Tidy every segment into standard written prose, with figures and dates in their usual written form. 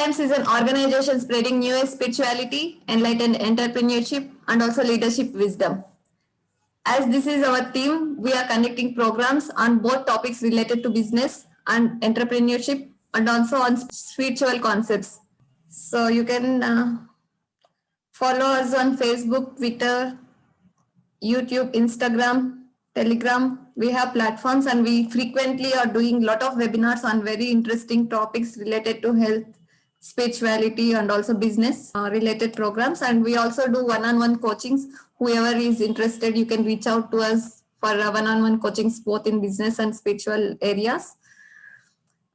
Times is an organization spreading new age spirituality, enlightened entrepreneurship, and also leadership wisdom. As this is our theme, we are conducting programs on both topics related to business and entrepreneurship and also on spiritual concepts. So you can follow us on Facebook, Twitter, YouTube, Instagram, Telegram. We have platforms and we frequently are doing a lot of webinars on very interesting topics related to health, spirituality, and also business related programs. And we also do one-on-one coachings. Whoever is interested, you can reach out to us for one-on-one coachings both in business and spiritual areas.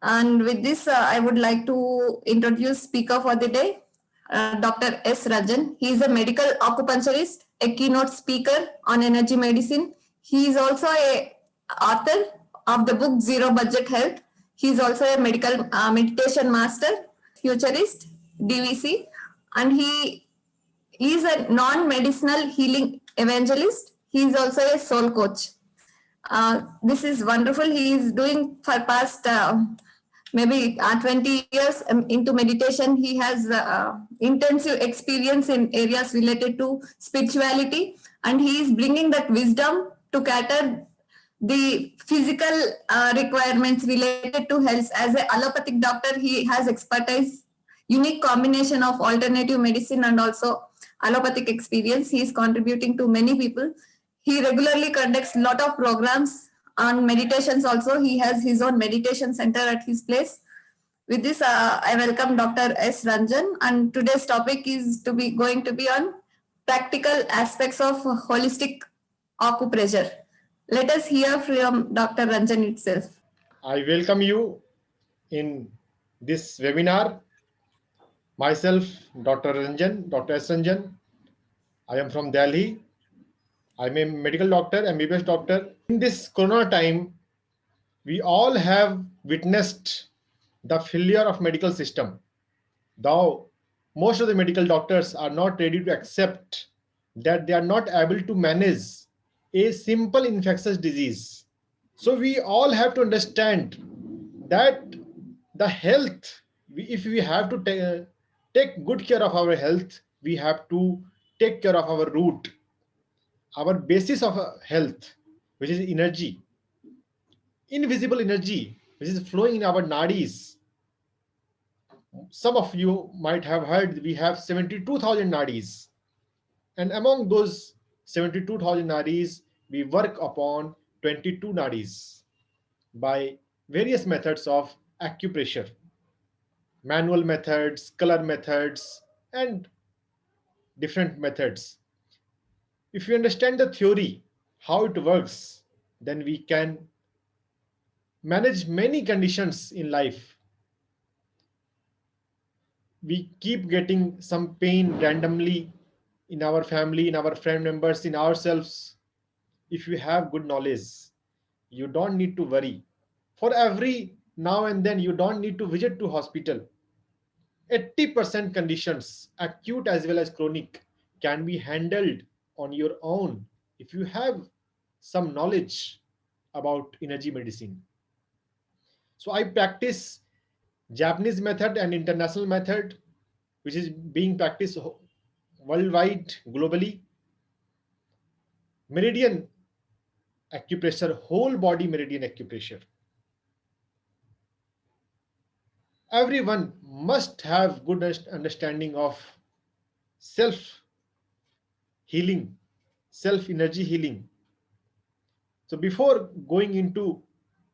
And with this, I would like to introduce speaker for the day, Dr. S. Ranjan. He is a medical acupuncturist, a keynote speaker on energy medicine. He is also a author of the book Zero Budget Health. He is also a medical meditation master, futurist, DVC, and he is a non-medicinal healing evangelist. He is also a soul coach. This is wonderful. He is doing for past maybe 20 years into meditation. He has intensive experience in areas related to spirituality, and he is bringing that wisdom to cater the physical requirements related to health. As an allopathic doctor, he has expertise, unique combination of alternative medicine and also allopathic experience. He is contributing to many people. He regularly conducts a lot of programs on meditations also. He has his own meditation center at his place. With this, I welcome Dr. S. Ranjan, and today's topic is going to be on practical aspects of holistic acupressure. Let us hear from Dr. Ranjan itself. I welcome you in this webinar. Myself, Dr. Ranjan, Dr. S. Ranjan. I am from Delhi. I'm a medical doctor, MBBS doctor. In this corona time, we all have witnessed the failure of medical system. Though most of the medical doctors are not ready to accept that they are not able to manage a simple infectious disease. So we all have to understand that the health, if we have to take good care of our health, we have to take care of our root, our basis of health, which is energy, invisible energy, which is flowing in our nadis. Some of you might have heard we have 72,000 nadis, and among those 72,000 nadis, we work upon 22 nadis by various methods of acupressure, manual methods, color methods, and different methods. If you understand the theory, how it works, then we can manage many conditions in life. We keep getting some pain randomly in our family, in our friend members, in ourselves. If you have good knowledge, you don't need to worry. For every now and then, you don't need to visit to hospital. 80% conditions, acute as well as chronic, can be handled on your own if you have some knowledge about energy medicine. So I practice Japanese method and international method, which is being practiced worldwide, globally. Meridian acupressure, whole body meridian acupressure. Everyone must have good understanding of self-healing, self-energy healing. So before going into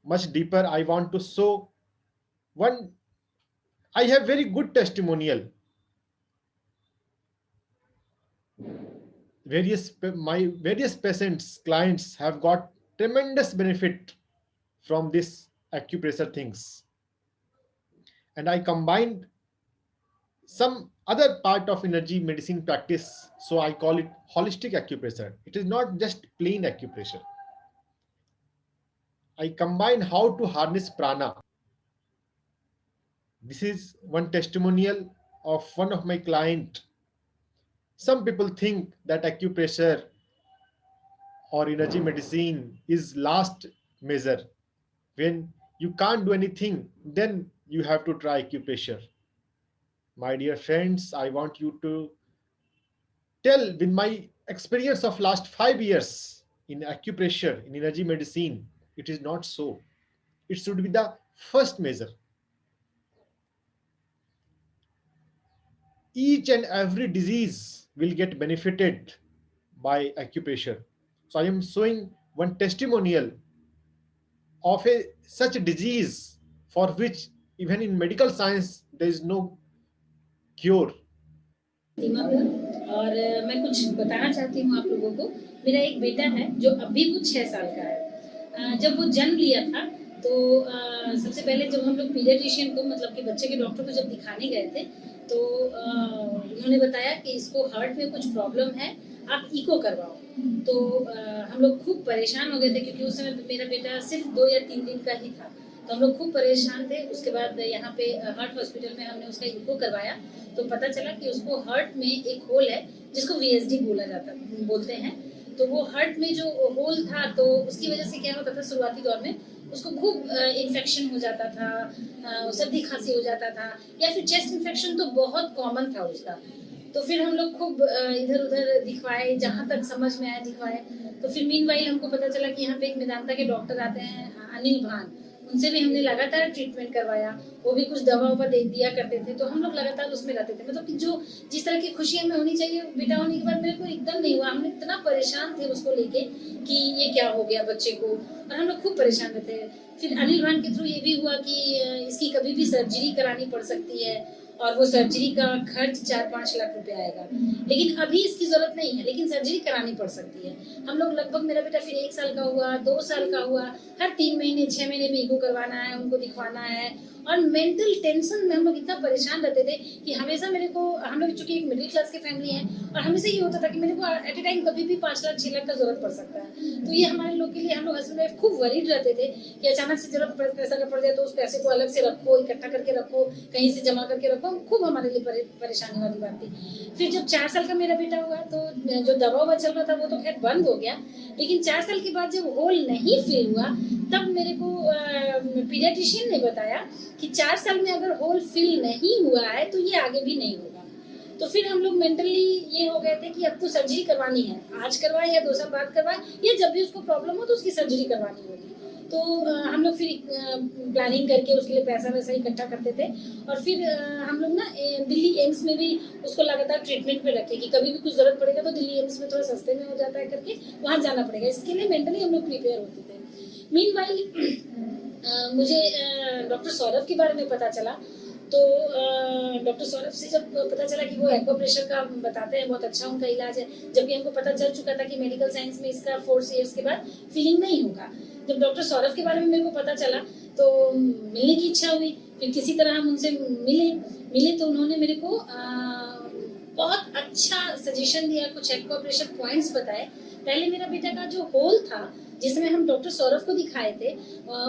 much deeper, I want to show one. I have very good testimonial. My various patients, clients have got tremendous benefit from this acupressure things. And I combined some other part of energy medicine practice, so I call it holistic acupressure. It is not just plain acupressure. I combine how to harness prana. This is one testimonial of one of my client. Some people think that acupressure or energy medicine is last measure. When you can't do anything, then you have to try acupressure. My dear friends, I want you to tell with my experience of last 5 years in acupressure, in energy medicine, it is not so. It should be the first measure. Each and every disease will get benefited by acupressure. So I am showing one testimonial of a such a disease for which even in medical science there is no cure. सीमा हूँ और मैं कुछ बताना चाहती हूँ आप लोगों को। मेरा एक बेटा है जो अभी वो 6 साल का है। जब वो जन्म लिया था तो सबसे पहले जब हम लोग पीडियाट्रिशियन को मतलब कि बच्चे के डॉक्टर को जब दिखाने गए थे तो उन्होंने बताया कि इसको हार्ट में कुछ प्रॉब्लम है, आप इको करवाओ। तो हम लोग खूब परेशान हो गए थे क्योंकि उस समय मेरा बेटा सिर्फ 2 या 3 दिन का ही था। तो हम लोग खूब परेशान थे। उसके बाद यहाँ पे हार्ट हॉस्पिटल में हमने उसका इको करवाया तो पता चला कि उसको हार्ट में एक होल है जिसको VSD बोलते हैं। तो वो हार्ट में जो होल था तो उसकी वजह से क्या होता था, शुरुआती दौर में उसको खूब इन्फेक्शन हो जाता था, सर्दी खांसी हो जाता था या फिर चेस्ट इन्फेक्शन तो बहुत कॉमन था उसका। तो फिर हम लोग खूब इधर उधर दिखवाए, जहाँ तक समझ में आया दिखवाए। तो फिर मीनवाइल हमको पता चला कि यहाँ पे एक मेदांता के डॉक्टर आते हैं, अनिल भान, उनसे भी हमने लगातार ट्रीटमेंट करवाया। वो भी कुछ दवा ववा दे दिया करते थे तो हम लोग लगातार उसमें रहते थे। मतलब कि जो जिस तरह की खुशी हमें होनी चाहिए बेटा होने के बाद मेरे को एकदम नहीं हुआ। हम इतना परेशान थे उसको लेके कि ये क्या हो गया बच्चे को, और हम लोग खूब परेशान रहते। फिर अनिल भान के थ्रू ये भी हुआ कि इसकी कभी भी सर्जरी करानी पड़ सकती है और वो सर्जरी का खर्च 4-5 लाख रुपए आएगा, लेकिन अभी इसकी जरूरत नहीं है, लेकिन सर्जरी करानी पड़ सकती है। हम लोग लगभग, मेरा बेटा फिर 1 साल का हुआ, 2 साल का हुआ, हर 3 महीने 6 महीने में इको करवाना है, उनको दिखवाना है। और मेंटल टेंशन में हम लोग इतना परेशान रहते थे कि हमेशा मेरे को, हम लोग चूंकि एक मिडिल क्लास की फैमिली है और हमेशा ये होता था कि मेरे को एट ए टाइम कभी भी 5 लाख 6 लाख का जरूरत पड़ सकता है। तो ये हमारे लोग के लिए, हम लोग हस्बैंड वाइफ खूब वरीड रहते थे कि अचानक से जरूरत पैसा का पड़ जाए तो उस पैसे को अलग से रखो, इकट्ठा करके रखो, कहीं से जमा करके रखो। खूब हमारे लिए परेशानी वाली बात थी। फिर जब 4 साल का मेरा बेटा हुआ तो जो दवा ववा चल रहा था वो तो खैर बंद हो गया, लेकिन 4 साल के बाद जब होल नहीं फिल हुआ तब मेरे को पीडियाट्रिशियन ने बताया कि 4 साल में अगर होल फिल नहीं हुआ है तो ये आगे भी नहीं होगा। तो फिर हम लोग मेंटली ये हो गए थे कि अब तो सर्जरी करवानी है, आज करवाए या 2 साल बाद करवाए, या जब भी उसको प्रॉब्लम हो तो उसकी सर्जरी करवानी होगी। तो हम लोग फिर प्लानिंग करके उसके लिए पैसा वैसा इकट्ठा करते थे और फिर हम लोग ना दिल्ली एम्स में भी उसको लगातार ट्रीटमेंट में रखे कि कभी भी कुछ जरूरत पड़ेगा तो दिल्ली एम्स में थोड़ा सस्ते में हो जाता है करके वहाँ जाना पड़ेगा। इसके लिए मेंटली हम लोग प्रिपेयर होते थे। मीनवाइल मुझे डॉक्टर सौरभ के बारे में पता चला। तो डॉक्टर सौरभ से जब पता चला कि वो एक्वाप्रेशर का बताते हैं, बहुत अच्छा उनका इलाज है, जबकि हमको पता चल चुका था कि मेडिकल साइंस में इसका 4 ईयर्स के बाद फीलिंग नहीं होगा। जब डॉक्टर सौरभ के बारे में मेरे को पता चला तो मिलने की इच्छा हुई। फिर किसी तरह हम उनसे मिले तो उन्होंने मेरे को बहुत अच्छा सजेशन दिया, कुछ एक्वाप्रेशर पॉइंट्स बताए। पहले मेरा बेटा का जो होल था जिसमें हम डॉक्टर सौरभ को दिखाए थे,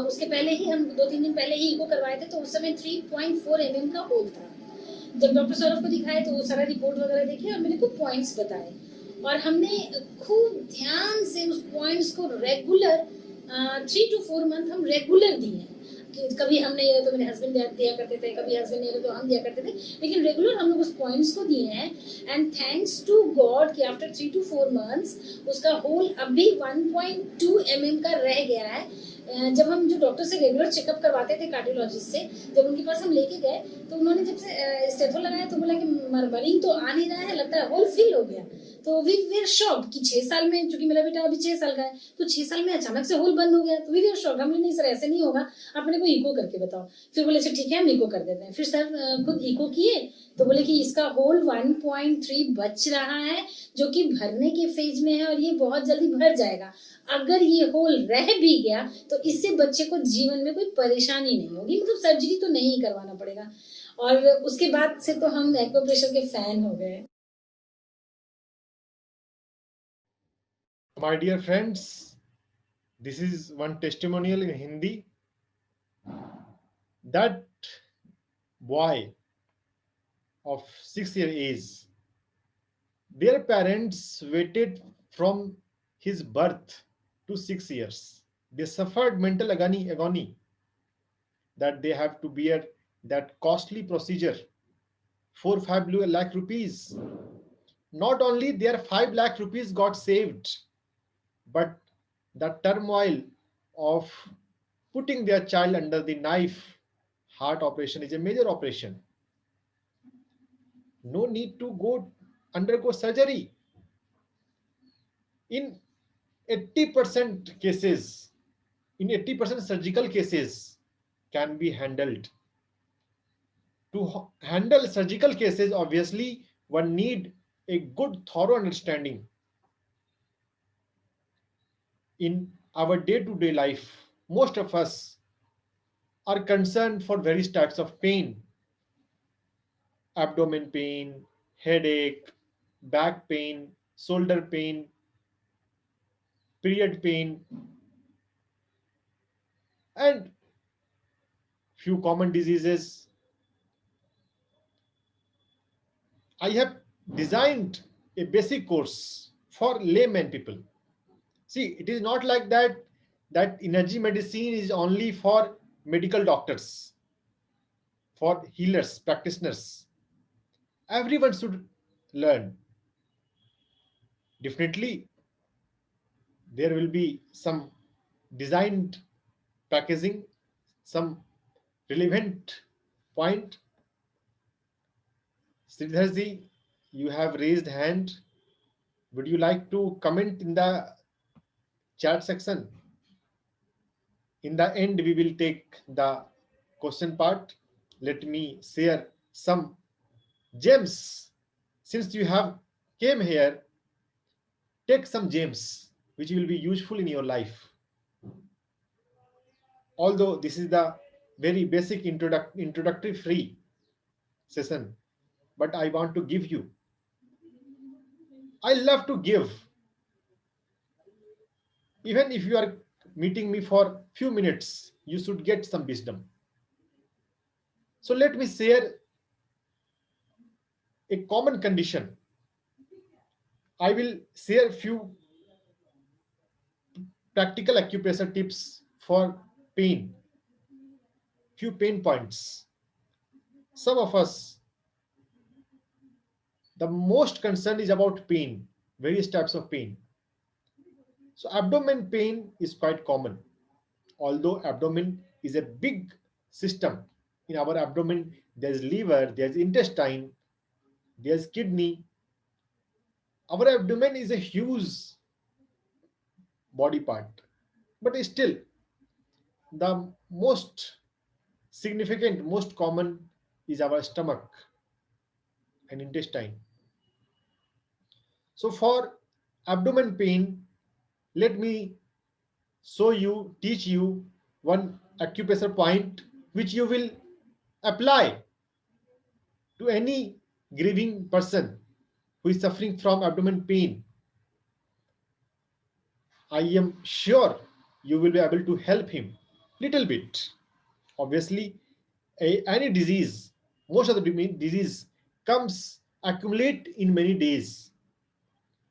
उसके पहले ही हम 2-3 दिन पहले ही इको करवाए थे, तो उस समय 3.4 mm का होल था। जब डॉक्टर सौरभ को दिखाए तो वो सारा रिपोर्ट वगैरह देखे और मेरे को पॉइंट्स बताए और हमने खूब ध्यान से उस पॉइंट्स को रेगुलर 3 to 4 मंथ हम रेगुलर दिए। कभी हम नहीं रहे तो मेरे हस्बैंड दिया करते थे, कभी हस्बैंड नहीं रहे तो हम दिया करते थे, लेकिन रेगुलर हम लोग उस पॉइंट्स को दिए हैं। एंड थैंक्स टू गॉड कि आफ्टर 3 to 4 मंथ्स उसका होल अभी 1.2 mm का रह गया है। जब हम जो डॉक्टर से रेगुलर चेकअप करवाते थे कार्डियोलॉजिस्ट से, जब उनके पास हम लेके गए तो उन्होंने जब से स्टेथो लगाया तो बोला कि मरमरिंग तो आ नहीं रहा है, लगता है होल फिल हो गया। तो वी वेर शॉक्ड कि 6 साल में, चूंकि मेरा बेटा अभी 6 साल का है, तो 6 साल में अचानक से होल बंद हो गया। तो वी वेर शॉक्ड, हमने नहीं सर ऐसे नहीं होगा, आप मेरे को इको करके बताओ। फिर बोले सर ठीक है हम इको कर देते हैं। फिर सर खुद इको किए तो बोले कि इसका होल 1.3 बच रहा है जो कि भरने के फेज में है और ये बहुत जल्दी भर जाएगा। अगर ये होल रह भी गया तो इससे बच्चे को जीवन में कोई परेशानी नहीं होगी, मतलब सर्जरी तो नहीं करवाना पड़ेगा। और उसके बाद से तो हम एक्वाप्रेशर के फैन हो गए। My dear friends, this is one testimonial in Hindi. That boy of 6-year age, their parents waited from his birth to 6 years. They suffered mental agony that they have to bear that costly procedure 4-5 lakh rupees. Not only their 5 lakh rupees got saved, but the turmoil of putting their child under the knife, heart operation is a major operation. No need to go undergo surgery. In 80% cases, in 80% surgical cases can be handled. To handle surgical cases, obviously, one need a good thorough understanding. In our day-to-day life, most of us are concerned for various types of pain: abdomen pain, headache, back pain, shoulder pain, period pain, and few common diseases. I have designed a basic course for layman people. See, it is not like that energy medicine is only for medical doctors, for healers, practitioners. Everyone should learn. Definitely, there will be some designed packaging, some relevant point. Sridharji, you have raised hand. Would you like to comment in the chat section? In the end, we will take the question part. Let me share some gems. Since you have came here, take some gems which will be useful in your life. Although this is the very basic introductory free session, but I want to give you. I love to give. Even if you are meeting me for few minutes, you should get some wisdom. So let me share a common condition. I will share few practical acupressure tips for pain, few pain points. Some of us, the most concern is about pain, various types of pain. So abdomen pain is quite common. Although abdomen is a big system, in our abdomen there's liver, there's intestine, there's kidney. Our abdomen is a huge body part, but still the most significant, most common is our stomach and intestine. So for abdomen pain, let me show you, teach you one acupressure point which you will apply to any grieving person who is suffering from abdomen pain. I am sure you will be able to help him little bit. Obviously, any disease, most of the disease comes accumulate in many days.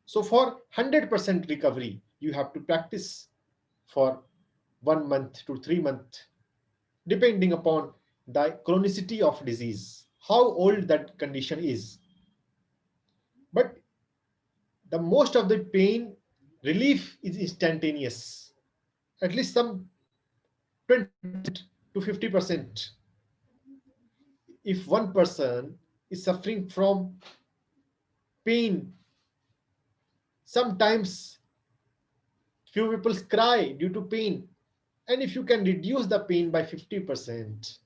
So for 100% recovery, you have to practice for 1 month to 3 months, depending upon the chronicity of disease, how old that condition is. But the most of the pain relief is instantaneous, at least some 20 to 50%. If one person is suffering from pain, sometimes few people cry due to pain, and if you can reduce the pain by 50%,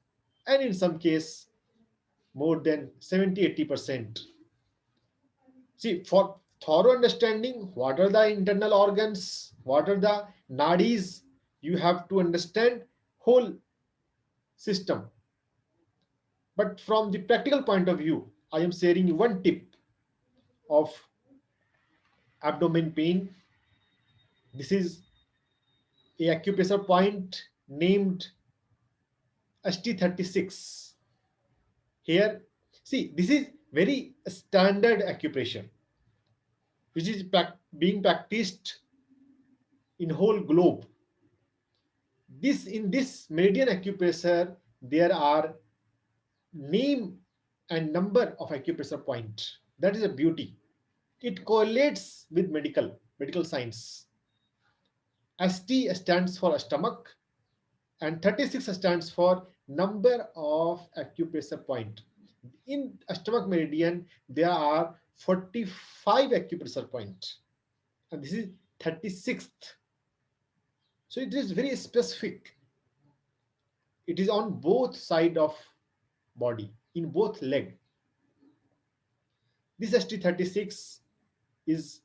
and in some case more than 70-80%. See, for thorough understanding what are the internal organs, what are the nadis, you have to understand whole system. But from the practical point of view, I am sharing you one tip of abdomen pain. This is a acupressure point named ST36. Here, see, this is very standard acupressure, which is being practiced in whole globe. In this meridian acupressure, there are name and number of acupressure point. That is a beauty. It correlates with medical science. ST stands for stomach and 36 stands for number of acupressure point. In stomach meridian, there are 45 acupressure point, and this is 36th. So it is very specific. It is on both side of body, in both leg. This ST36 is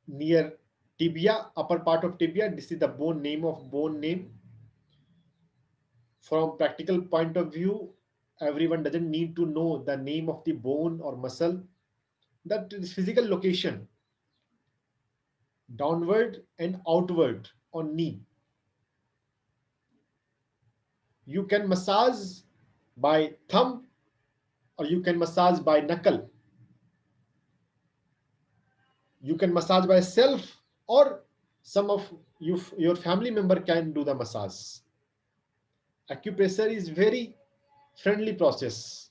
near tibia, upper part of tibia. This is the bone name. From practical point of view, everyone doesn't need to know the name of the bone or muscle. That is physical location, downward and outward on knee. You can massage by thumb or you can massage by knuckle. You can massage by self, or some of your family member can do the massage. Acupressure is very friendly process.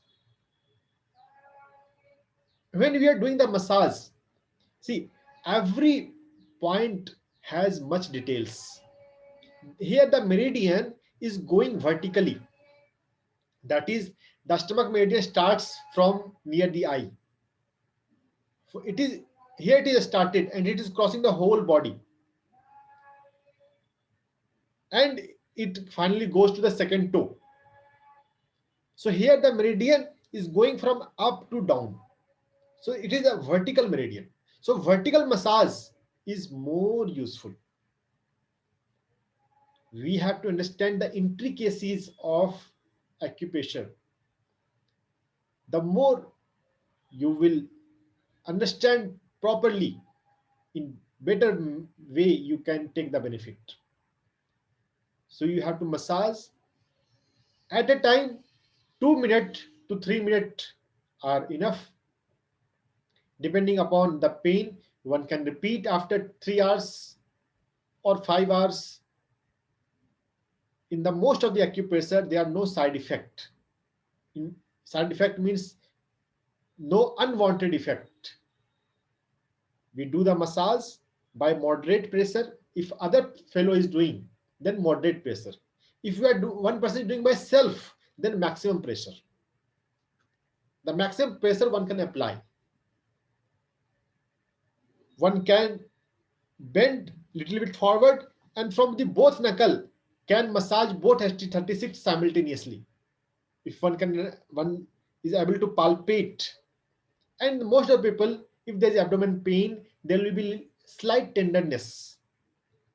When we are doing the massage, see, every point has much details. Here the meridian is going vertically. That is, the stomach meridian starts from near the eye. So it is started and it is crossing the whole body. And it finally goes to the second toe. So here the meridian is going from up to down. So it is a vertical meridian. So vertical massage is more useful. We have to understand the intricacies of acupressure. The more you will understand properly, in better way you can take the benefit. So you have to massage at a time. 2 minutes to 3 minutes are enough. Depending upon the pain, one can repeat after 3 hours or 5 hours. In the most of the acupressure, there are no side effect. Side effect means no unwanted effect. We do the massage by moderate pressure. If other fellow is doing, then moderate pressure. If one person is doing by self, then maximum pressure. The maximum pressure one can apply. One can bend little bit forward and from the both knuckle can massage both ST36 simultaneously. If one is able to palpate. And most of the people, if there is abdomen pain, there will be slight tenderness.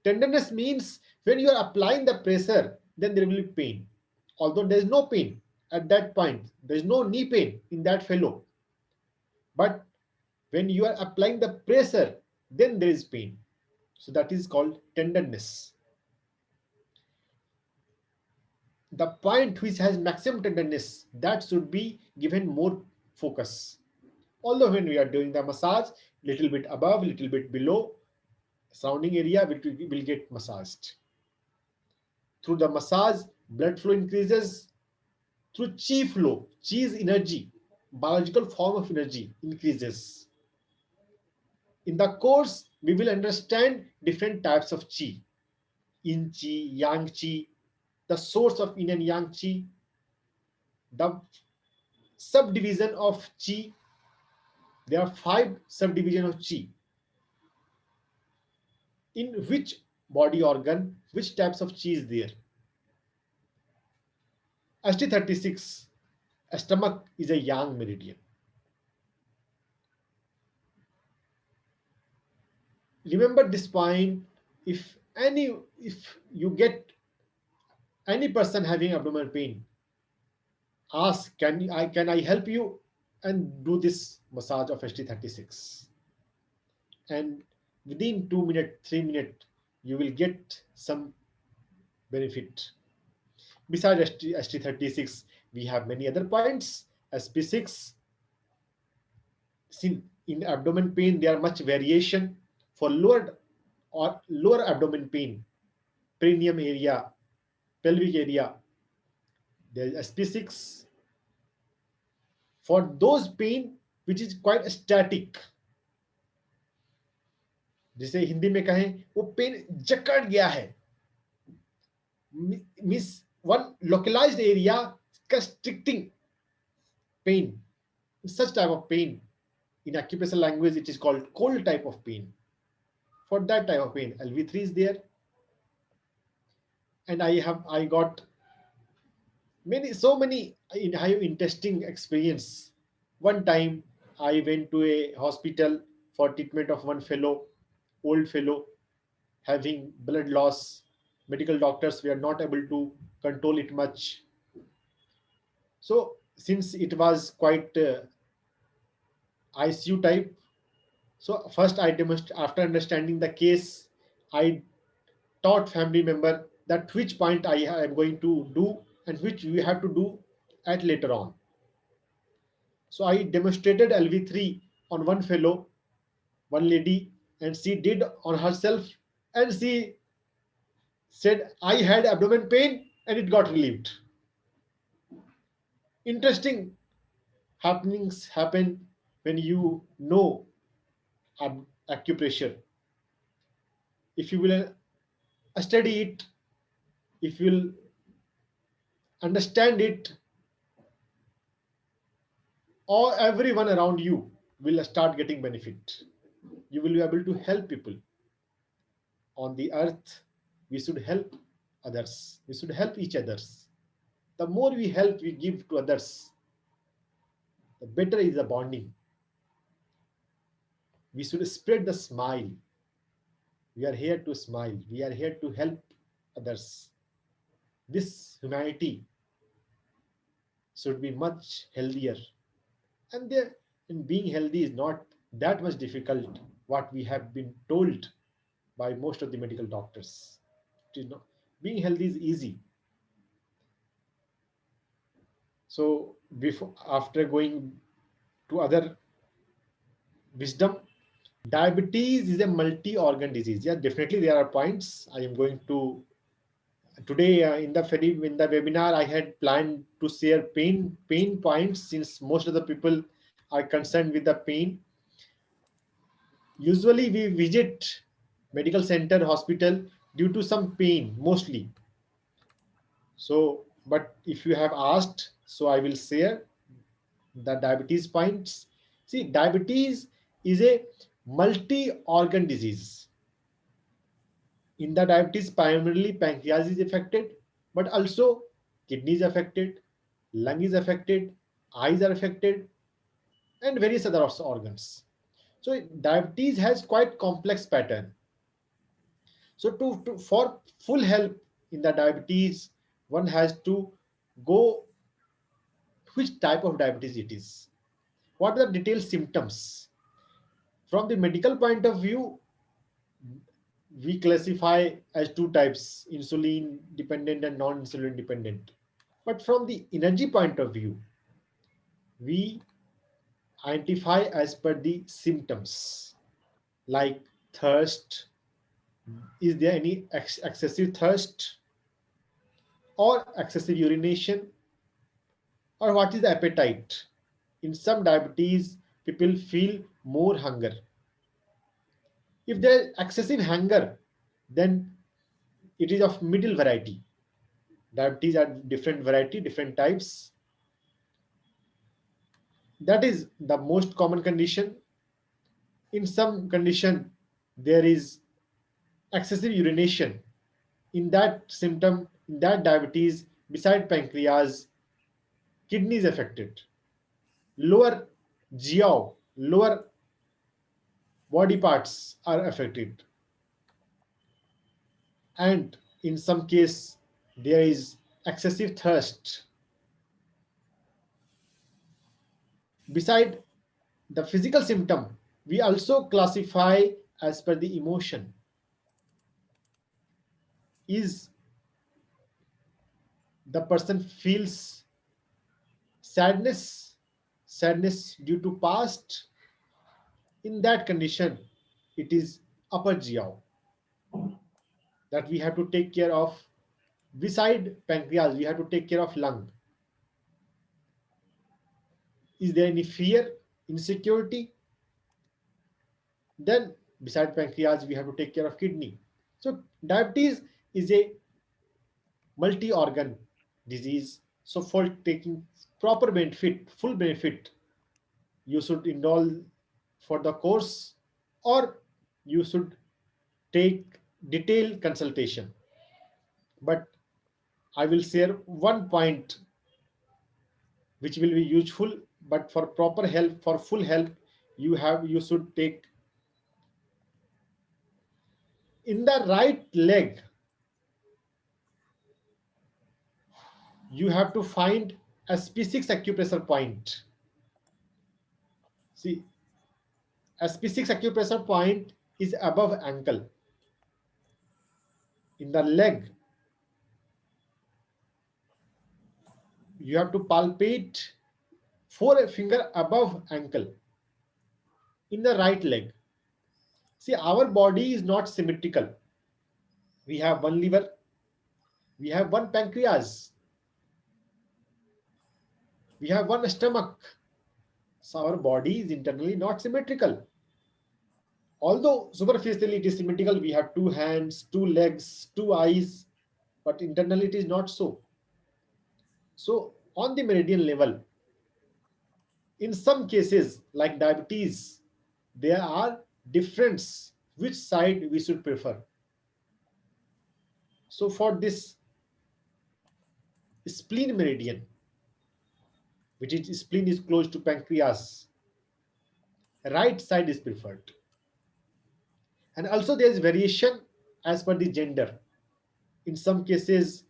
Tenderness means when you are applying the pressure, then there will be pain. Although there is no pain at that point, there is no knee pain in that fellow. But when you are applying the pressure, then there is pain. So that is called tenderness. The point which has maximum tenderness, that should be given more focus. Although when we are doing the massage, little bit above, little bit below, surrounding area will get massaged. Through the massage, blood flow increases. Through chi flow, chi is energy, biological form of energy increases. In the course, we will understand different types of chi. Yin chi, yang chi, the source of yin and yang chi, the subdivision of chi. There are 5 subdivisions of chi. In which body organ, which types of chi is there? ST36, stomach is a yang meridian. Remember this point. If you get any person having abdominal pain, ask, can I help you, and do this massage of ST36. And within 2 minutes, 3 minutes, you will get some benefit. Besides ST36, we have many other points. SP6. In abdomen pain, there are much variation. For lower abdomen pain, perineum area, pelvic area, there is SP6. for those pain which is quite static, जिसे हिंदी में कहें वो pen जकड़ गया है, means one localised area constricting pain, such type of pain, in occupational language it is called cold type of pain. For that type of pain LV3 is there. And I got so many interesting experience. One time I went to a hospital for treatment of one old fellow having blood loss. Medical doctors were not able to control it much. So since it was quite ICU type, so first after understanding the case, I taught family member that which point I am going to do and which we have to do at later on. So I demonstrated LV3 on one fellow, one lady, and she did on herself, and she said I had abdomen pain and it got relieved. Interesting happenings happen when you know acupressure. If you will study it, if you will understand it, or everyone around you will start getting benefit. You will be able to help people. On the earth, we should help others. We should help each others. The more we help, we give to others, the better is the bonding. We should spread the smile. We are here to smile. We are here to help others. This humanity should be much healthier. And being healthy is not that much difficult, what we have been told by most of the medical doctors. Being healthy is easy. So after going to other wisdom, diabetes is a multi-organ disease. Yeah, definitely there are points I am going to today in the webinar. I had planned to share pain points, since most of the people are concerned with the pain. Usually we visit medical center, hospital due to some pain mostly. So, but if you have asked, so I will share the diabetes points. See, diabetes is a multi-organ disease. In the diabetes, primarily pancreas is affected, but also kidney is affected, lung is affected, eyes are affected, and various other organs. So diabetes has quite complex pattern. So for full help in the diabetes, one has to go which type of diabetes it is. What are the detailed symptoms? From the medical point of view, we classify as two types: insulin dependent and non-insulin dependent. But from the energy point of view, we identify as per the symptoms, like thirst. Is there any excessive thirst or excessive urination? Or what is the appetite? In some diabetes, people feel more hunger. If there is excessive hunger, then it is of middle variety. Diabetes are different variety, different types. That is the most common condition. In some condition, there is excessive urination. In that symptom, in that diabetes, beside pancreas, kidney is affected. Lower GI, lower body parts are affected. And in some case, there is excessive thirst. Beside the physical symptom, we also classify as per the emotion. Is the person feels sadness due to past? In that condition, it is upper GI that we have to take care of. Beside pancreas, we have to take care of lung. Is there any fear, insecurity? Then beside pancreas, we have to take care of kidney. So diabetes is a multi-organ disease. So for taking proper benefit, full benefit, you should enroll for the course, or you should take detailed consultation. But I will share one point which will be useful, but for proper help, for full help, you should take in the right leg. You have to find a SP6 acupressure point. See, SP6 acupressure point is above ankle. In the leg, you have to palpate 4 finger above ankle in the right leg. See, our body is not symmetrical. We have one liver, we have one pancreas, we have one stomach. So our body is internally not symmetrical. Although superficially it is symmetrical, we have 2 hands, 2 legs, 2 eyes, but internally it is not so. So on the meridian level, in some cases like diabetes, there are difference which side we should prefer. So for this spleen meridian, which is spleen is close to pancreas, right side is preferred. And also there is variation as per the gender. In some cases,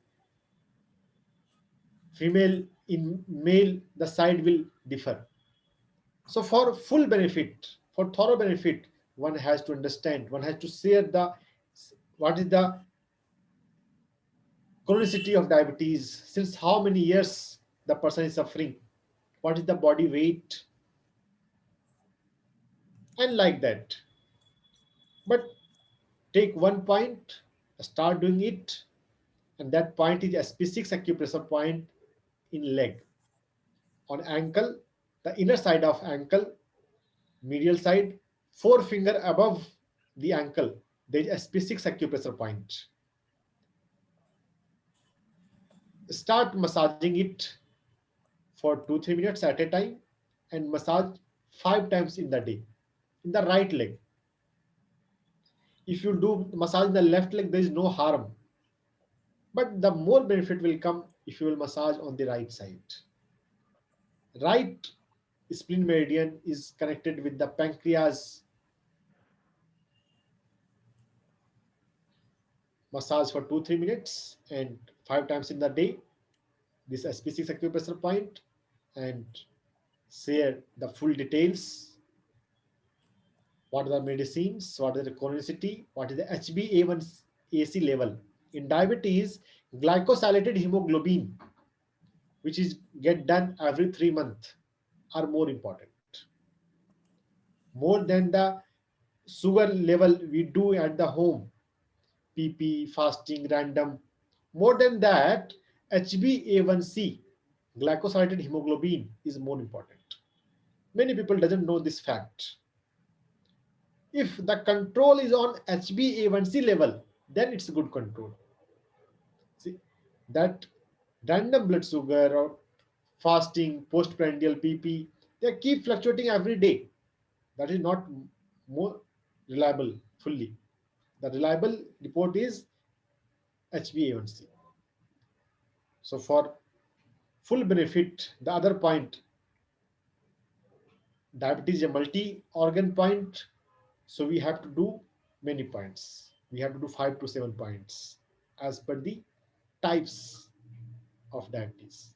female, in male, the side will differ. So for full benefit, for thorough benefit, one has to understand, one has to share what is the chronicity of diabetes, since how many years the person is suffering, what is the body weight, and like that. But take one point, start doing it, and that point is SP6 acupressure point in leg. On ankle, the inner side of ankle, medial side, 4 finger above the ankle, there is SP6 acupressure point. Start massaging it for 2-3 minutes at a time, and massage 5 times in the day in the right leg. If you do massage in the left leg, there is no harm, but the more benefit will come if you will massage on the right side. Right spleen meridian is connected with the pancreas. Massage for 2-3 minutes and 5 times in the day, this SP6 acupressure point, and share the full details. What are the medicines, what is the chronicity, what is the HbA1c level. In diabetes, glycosylated hemoglobin, which is get done every 3 months, are more important. More than the sugar level we do at the home, PP, fasting, random. More than that, HbA1c, glycosylated hemoglobin, is more important. Many people doesn't know this fact. If the control is on HbA1c level, then it's good control. See, that random blood sugar or fasting, postprandial PP, they keep fluctuating every day. That is not more reliable fully. The reliable report is HbA1c. So for full benefit, the other point, diabetes is a multi-organ point, so we have to do many points. We have to do 5 to 7 points as per the types of diabetes.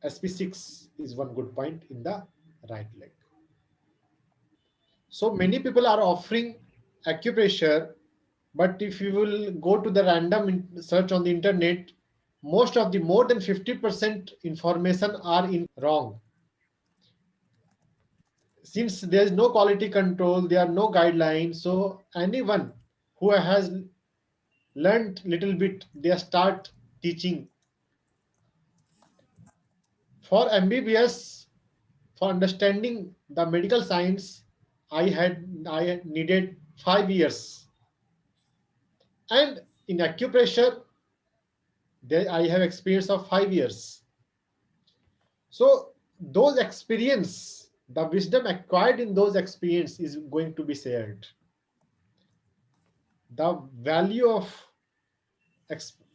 SP6 is one good point in the right leg. So many people are offering acupressure, but if you will go to the random search on the internet, most of the more than 50% information are in wrong. Since there is no quality control, there are no guidelines, so anyone who has learned little bit, they start teaching For MBBS, for understanding the medical science, I had needed 5 years, and in acupressure, there I have experience of 5 years. So those experience, the wisdom acquired in those experience is going to be shared. The value of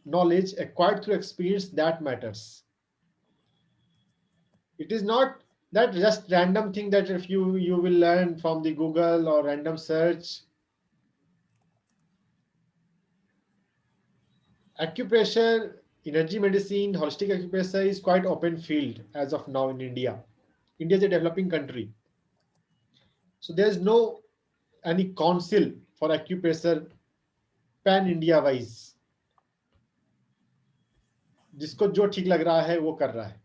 knowledge acquired through experience, that matters. It is not that just random thing that if you will learn from the Google or random search. Acupressure, energy medicine, holistic acupressure is quite open field as of now in India. India is a developing country, so there is no any council for acupressure pan India wise. जिसको जो ठीक लग रहा है वो कर रहा है,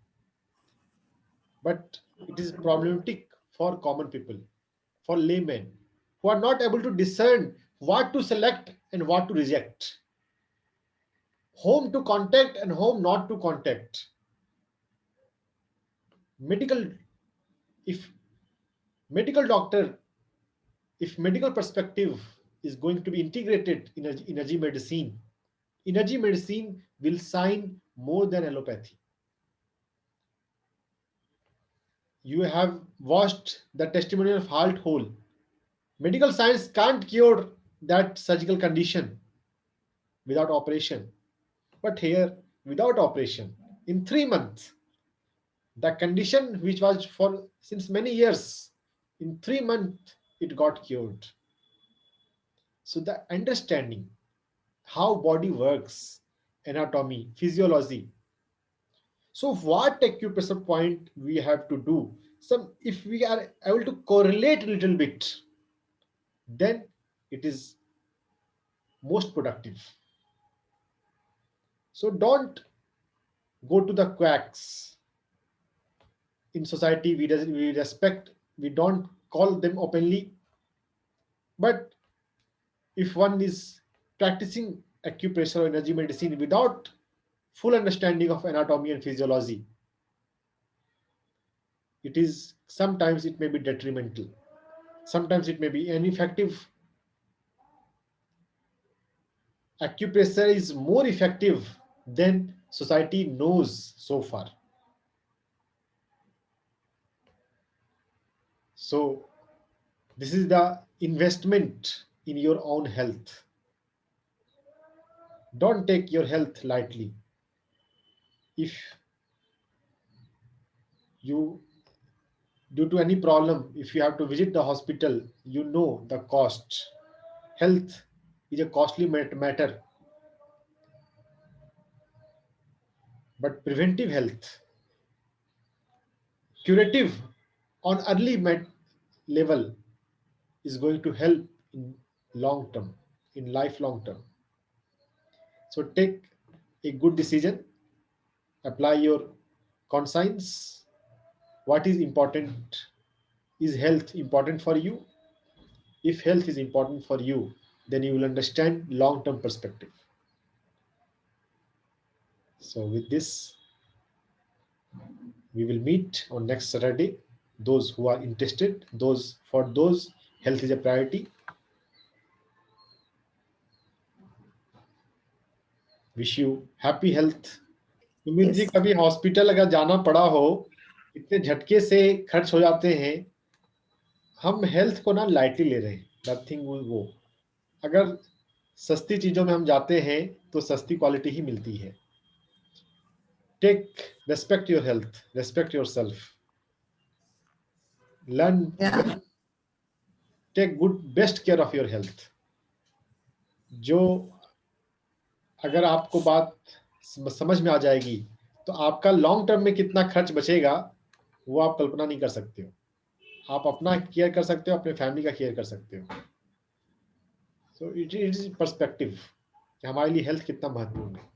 but it is problematic for common people, for laymen who are not able to discern what to select and what to reject, whom to contact and whom not to contact. Medical, if medical doctor, if medical perspective is going to be integrated in energy medicine will shine more than allopathy. You have watched the testimony of Halt Hole. Medical science can't cure that surgical condition without operation. But here, without operation, in 3 months, the condition which was for since many years, in 3 months, it got cured. So the understanding how body works, anatomy, physiology. So what acupressure point we have to do? Some, if we are able to correlate a little bit, then it is most productive. So don't go to the quacks. In society, we respect, we don't call them openly. But if one is practicing acupressure or energy medicine without full understanding of anatomy and physiology, it is sometimes it may be detrimental. Sometimes it may be ineffective. Acupressure is more effective than society knows so far. So this is the investment in your own health. Don't take your health lightly. If you, due to any problem, if you have to visit the hospital, you know the cost. Health is a costly matter. But preventive health, curative on early level is going to help in long term, in lifelong term. So take a good decision, apply your conscience. What is important? Is health important for you? If health is important for you, then you will understand long-term perspective. So with this, we will meet on next Saturday. Those who are interested, for those, health is a priority. Wish you happy health. Sumit ji, Yes. कभी hospital अगर जाना पड़ा हो, इतने झटके से खर्च हो जाते हैं, हम हेल्थ को ना लाइटली ले रहे हैं. नथिंग वो, अगर सस्ती चीजों में हम जाते हैं तो सस्ती क्वालिटी ही मिलती है. Take, respect your health, respect yourself. Learn, Yeah. take best care of your health. जो अगर आपको बात समझ में आ जाएगी तो आपका लॉन्ग टर्म में कितना खर्च बचेगा वो आप कल्पना नहीं कर सकते हो. आप अपना केयर कर सकते हो, अपने फैमिली का केयर कर सकते हो. सो इट इज पर्सपेक्टिव कि हमारे लिए हेल्थ कितना महत्वपूर्ण है.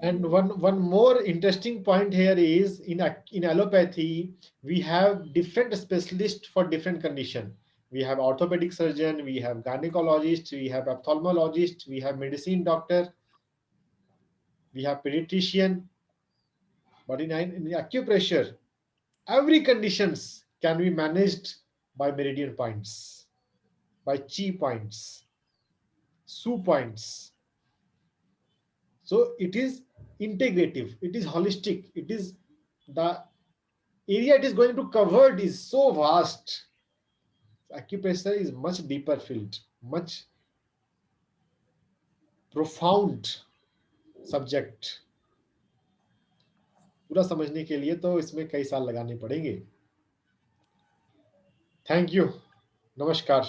And one more interesting point here is in allopathy we have different specialists for different condition. We have orthopedic surgeon, we have gynecologist, we have ophthalmologist, we have medicine doctor, we have pediatrician. But in acupressure, every conditions can be managed by meridian points, by chi points, su points. So it is integrative, it is holistic, it is the area it is going to cover is so vast. Acupressure is much deeper field, much profound subject. पूरा समझने के लिए तो इसमें कई साल लगाने पड़ेंगे. Thank you. नमस्कार.